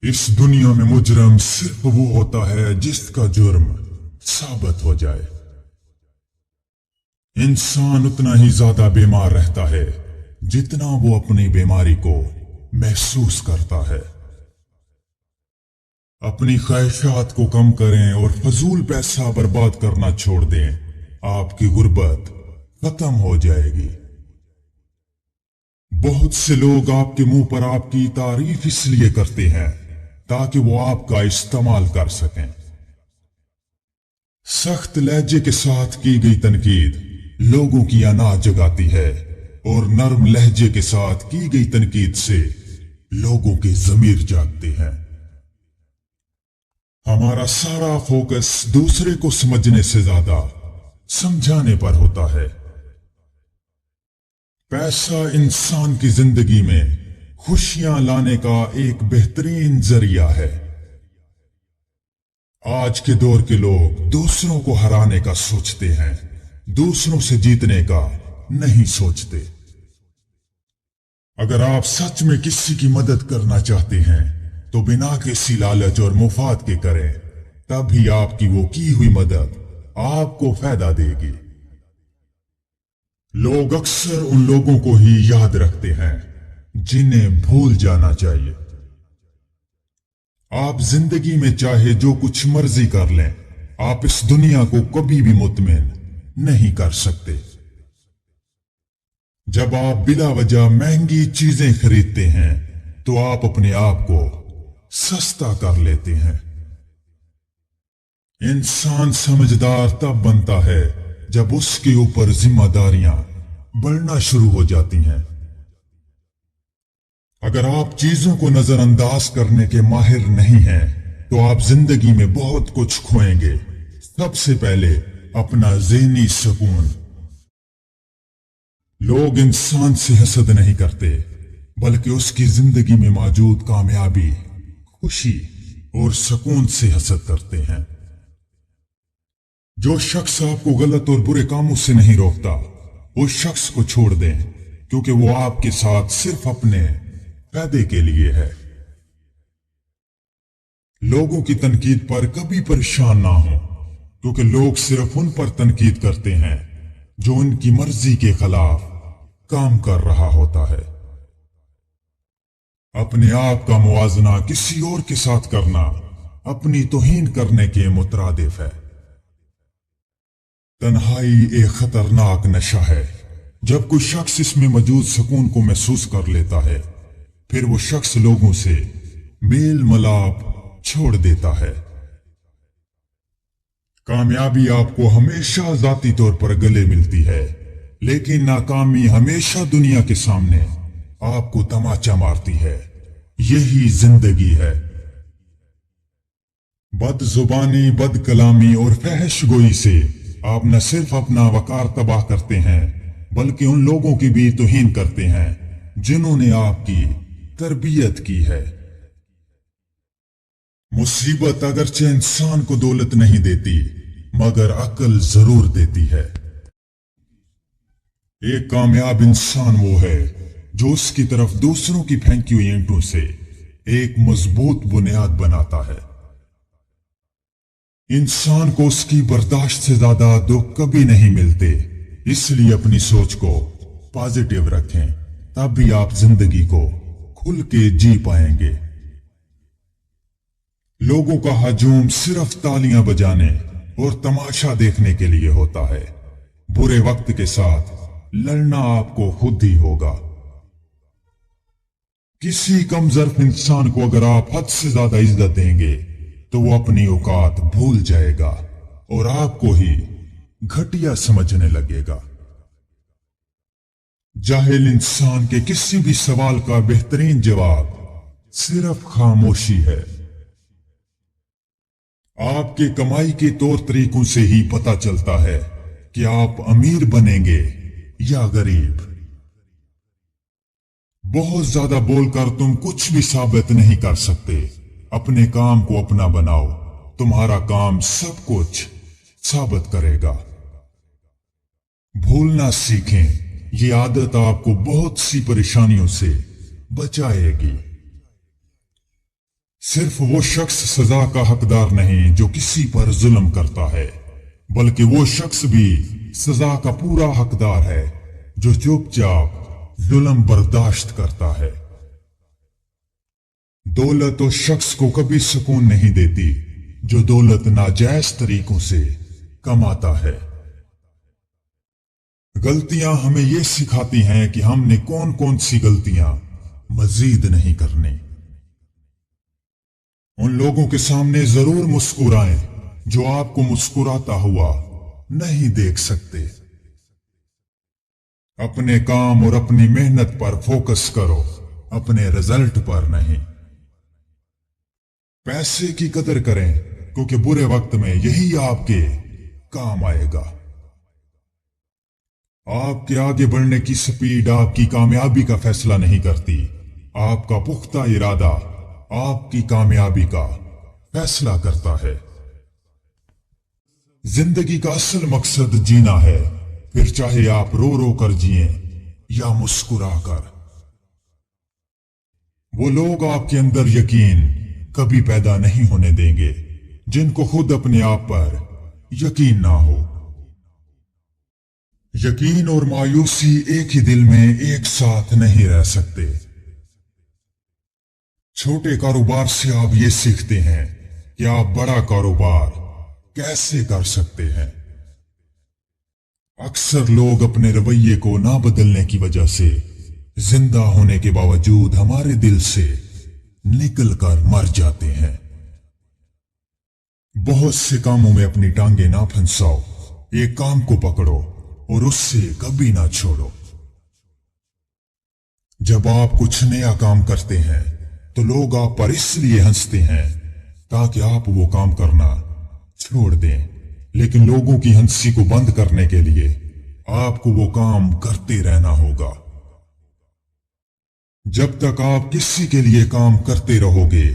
इस दुनिया में मुजरम सिर्फ वो होता है जिसका जुर्म साबित हो जाए। इंसान उतना ही ज्यादा बीमार रहता है जितना वो अपनी बीमारी को महसूस करता है। अपनी ख्वाहिशात को कम करें और फजूल पैसा बर्बाद करना छोड़ दें, आपकी गुर्बत खत्म हो जाएगी। बहुत से लोग आपके मुंह पर आपकी तारीफ इसलिए करते हैं ताकि वो आपका इस्तेमाल कर सकें। सख्त लहजे के साथ की गई तनकीद लोगों की अना जगाती है और नरम लहजे के साथ की गई तनकीद से लोगों के ज़मीर जागते हैं। हमारा सारा फोकस दूसरे को समझने से ज्यादा समझाने पर होता है। पैसा इंसान की जिंदगी में खुशियां लाने का एक बेहतरीन जरिया है। आज के दौर के लोग दूसरों को हराने का सोचते हैं, दूसरों से जीतने का नहीं सोचते। अगर आप सच में किसी की मदद करना चाहते हैं तो बिना किसी लालच और मुफाद के करें, तभी आपकी वो की हुई मदद आपको फायदा देगी। लोग अक्सर उन लोगों को ही याद रखते हैं जिन्हें भूल जाना चाहिए। आप जिंदगी में चाहे जो कुछ मर्जी कर लें, आप इस दुनिया को कभी भी मुतमिन नहीं कर सकते। जब आप बिला वजह महंगी चीजें खरीदते हैं तो आप अपने आप को सस्ता कर लेते हैं। इंसान समझदार तब बनता है जब उसके ऊपर जिम्मेदारियां बढ़ना शुरू हो जाती हैं। अगर आप चीजों को नजरअंदाज करने के माहिर नहीं हैं तो आप जिंदगी में बहुत कुछ खोएंगे। सबसे पहले अपना ज़हनी सुकून। लोग इंसान से हसद नहीं करते बल्कि उसकी जिंदगी में मौजूद कामयाबी, खुशी और सुकून से हसद करते हैं। जो शख्स आपको गलत और बुरे कामों से नहीं रोकता, उस शख्स को छोड़ दें, क्योंकि वो आपके साथ सिर्फ अपने फायदे के लिए है। लोगों की तनकीद पर कभी परेशान ना हो, क्योंकि लोग सिर्फ उन पर तनकीद करते हैं जो उनकी मर्जी के खिलाफ काम कर रहा होता है। अपने आप का मुवाजना किसी और के साथ करना अपनी तौहीन करने के मुतरादिफ है। तन्हाई एक खतरनाक नशा है। जब कोई शख्स इसमें मौजूद सुकून को महसूस कर लेता है, फिर वो शख्स लोगों से मेल मिलाप छोड़ देता है। कामयाबी आपको हमेशा जाती तौर पर गले मिलती है, लेकिन नाकामी हमेशा दुनिया के सामने आपको तमाचा मारती है। यही जिंदगी है। बदजुबानी, बद कलामी और फहश गोई से आप न सिर्फ अपना वकार तबाह करते हैं, बल्कि उन लोगों की भी तौहीन करते हैं जिन्होंने आपकी तरबियत की है। मुसीबत अगरचे इंसान को दौलत नहीं देती, मगर अक्ल जरूर देती है। एक कामयाब इंसान वो है जो उसकी तरफ दूसरों की फेंकी हुई ईंटों से एक मजबूत बुनियाद बनाता है। इंसान को उसकी बर्दाश्त से ज्यादा दुख कभी नहीं मिलते, इसलिए अपनी सोच को पॉजिटिव रखें, तब भी आप जिंदगी को खुल के जी पाएंगे। लोगों का हजूम सिर्फ तालियां बजाने और तमाशा देखने के लिए होता है। बुरे वक्त के साथ लड़ना आपको खुद ही होगा। किसी कमजोर इंसान को अगर आप हद से ज्यादा इज्जत देंगे तो वो अपनी औकात भूल जाएगा और आपको ही घटिया समझने लगेगा। जाहिल इंसान के किसी भी सवाल का बेहतरीन जवाब सिर्फ खामोशी है। आपके कमाई के तौर तरीकों से ही पता चलता है कि आप अमीर बनेंगे या गरीब। बहुत ज्यादा बोलकर तुम कुछ भी साबित नहीं कर सकते। अपने काम को अपना बनाओ, तुम्हारा काम सब कुछ साबित करेगा। भूलना सीखें, ये आदत आपको बहुत सी परेशानियों से बचाएगी। صرف وہ شخص سزا کا حقدار نہیں جو کسی پر ظلم کرتا ہے، بلکہ وہ شخص بھی سزا کا پورا حقدار ہے جو چپ چاپ ظلم برداشت کرتا ہے۔ دولت اس شخص کو کبھی سکون نہیں دیتی جو دولت ناجائز طریقوں سے کماتا ہے۔ غلطیاں ہمیں یہ سکھاتی ہیں کہ ہم نے کون کون سی غلطیاں مزید نہیں کرنی۔ ان لوگوں کے سامنے ضرور مسکرائیں جو آپ کو مسکراتا ہوا نہیں دیکھ سکتے۔ اپنے کام اور اپنی محنت پر فوکس کرو، اپنے رزلٹ پر نہیں۔ پیسے کی قدر کریں کیونکہ برے وقت میں یہی آپ کے کام آئے گا۔ آپ کے آگے بڑھنے کی سپیڈ آپ کی کامیابی کا فیصلہ نہیں کرتی، آپ کا پختہ ارادہ آپ کی کامیابی کا فیصلہ کرتا ہے۔ زندگی کا اصل مقصد جینا ہے، پھر چاہے آپ رو رو کر جئیں یا مسکرا کر۔ وہ لوگ آپ کے اندر یقین کبھی پیدا نہیں ہونے دیں گے جن کو خود اپنے آپ پر یقین نہ ہو۔ یقین اور مایوسی ایک ہی دل میں ایک ساتھ نہیں رہ سکتے۔ چھوٹے کاروبار سے آپ یہ سیکھتے ہیں کہ آپ بڑا کاروبار کیسے کر سکتے ہیں۔ اکثر لوگ اپنے رویے کو نہ بدلنے کی وجہ سے زندہ ہونے کے باوجود ہمارے دل سے نکل کر مر جاتے ہیں۔ بہت سے کاموں میں اپنی ٹانگیں نہ پھنساؤ، ایک کام کو پکڑو اور اس سے کبھی نہ چھوڑو۔ جب آپ کچھ نیا کام کرتے ہیں تو لوگ آپ پر اس لیے ہنستے ہیں تاکہ آپ وہ کام کرنا چھوڑ دیں، لیکن لوگوں کی ہنسی کو بند کرنے کے لیے آپ کو وہ کام کرتے رہنا ہوگا۔ جب تک آپ کسی کے لیے کام کرتے رہو گے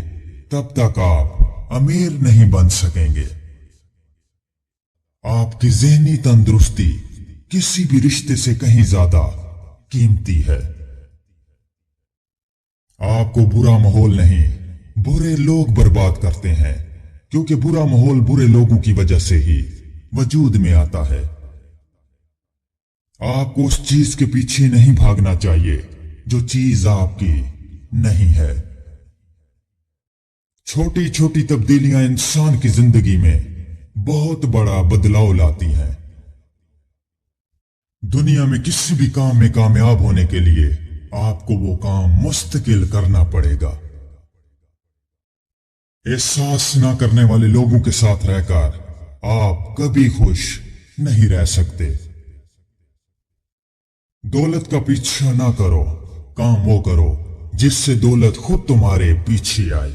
تب تک آپ امیر نہیں بن سکیں گے۔ آپ کی ذہنی تندرستی کسی بھی رشتے سے کہیں زیادہ قیمتی ہے۔ آپ کو برا ماحول نہیں، برے لوگ برباد کرتے ہیں، کیونکہ برا ماحول برے لوگوں کی وجہ سے ہی وجود میں آتا ہے۔ آپ کو اس چیز کے پیچھے نہیں بھاگنا چاہیے جو چیز آپ کی نہیں ہے۔ چھوٹی چھوٹی تبدیلیاں انسان کی زندگی میں بہت بڑا بدلاؤ لاتی ہیں۔ دنیا میں کسی بھی کام میں کامیاب ہونے کے لیے آپ کو وہ کام مستقل کرنا پڑے گا۔ احساس نہ کرنے والے لوگوں کے ساتھ رہ کر آپ کبھی خوش نہیں رہ سکتے۔ دولت کا پیچھا نہ کرو، کام وہ کرو جس سے دولت خود تمہارے پیچھے آئے۔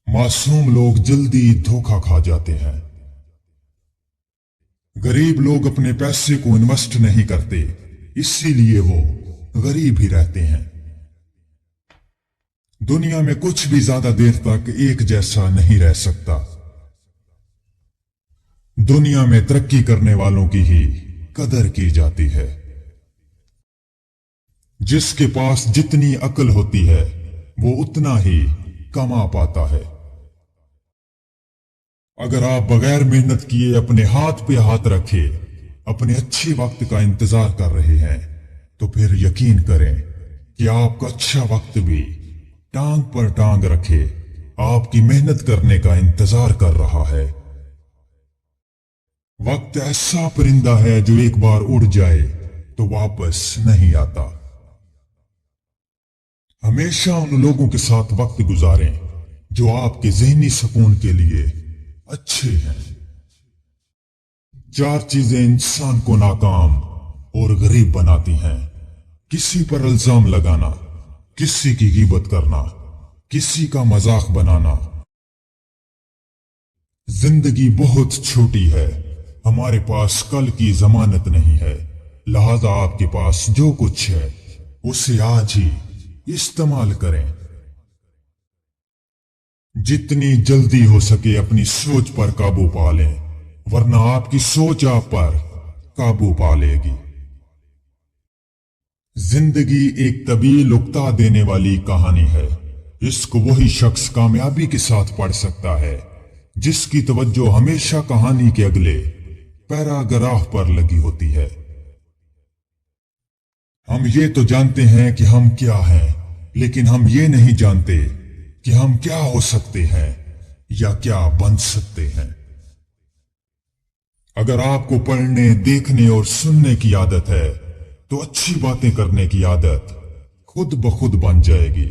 معصوم لوگ جلدی دھوکا کھا جاتے ہیں۔ غریب لوگ اپنے پیسے کو انویسٹ نہیں کرتے، اسی لیے وہ غریب ہی رہتے ہیں۔ دنیا میں کچھ بھی زیادہ دیر تک ایک جیسا نہیں رہ سکتا۔ دنیا میں ترقی کرنے والوں کی ہی قدر کی جاتی ہے۔ جس کے پاس جتنی عقل ہوتی ہے وہ اتنا ہی کما پاتا ہے۔ اگر آپ بغیر محنت کیے اپنے ہاتھ پہ ہاتھ رکھے اپنے اچھے وقت کا انتظار کر رہے ہیں تو پھر یقین کریں کہ آپ کا اچھا وقت بھی ٹانگ پر ٹانگ رکھے آپ کی محنت کرنے کا انتظار کر رہا ہے۔ وقت ایسا پرندہ ہے جو ایک بار اڑ جائے تو واپس نہیں آتا۔ ہمیشہ ان لوگوں کے ساتھ وقت گزاریں جو آپ کے ذہنی سکون کے لیے اچھے ہیں۔ 4 چیزیں انسان کو ناکام اور غریب بناتی ہیں: کسی پر الزام لگانا، کسی کی غیبت کرنا، کسی کا مذاق بنانا۔ زندگی بہت چھوٹی ہے، ہمارے پاس کل کی ضمانت نہیں ہے، لہذا آپ کے پاس جو کچھ ہے اسے آج ہی استعمال کریں۔ جتنی جلدی ہو سکے اپنی سوچ پر قابو پا لیں، ورنہ آپ کی سوچ آپ پر قابو پا لے گی۔ زندگی ایک طویل اکتا دینے والی کہانی ہے، इसको वही शख्स कामयाबी के साथ पढ़ सकता है जिसकी तवज्जो हमेशा कहानी के अगले पैराग्राफ पर लगी होती है। हम ये तो जानते हैं कि हम क्या हैं, लेकिन हम ये नहीं जानते कि हम क्या हो सकते हैं या क्या बन सकते हैं। अगर आपको पढ़ने, देखने और सुनने की आदत है तो अच्छी बातें करने की आदत खुद ब खुद बन जाएगी।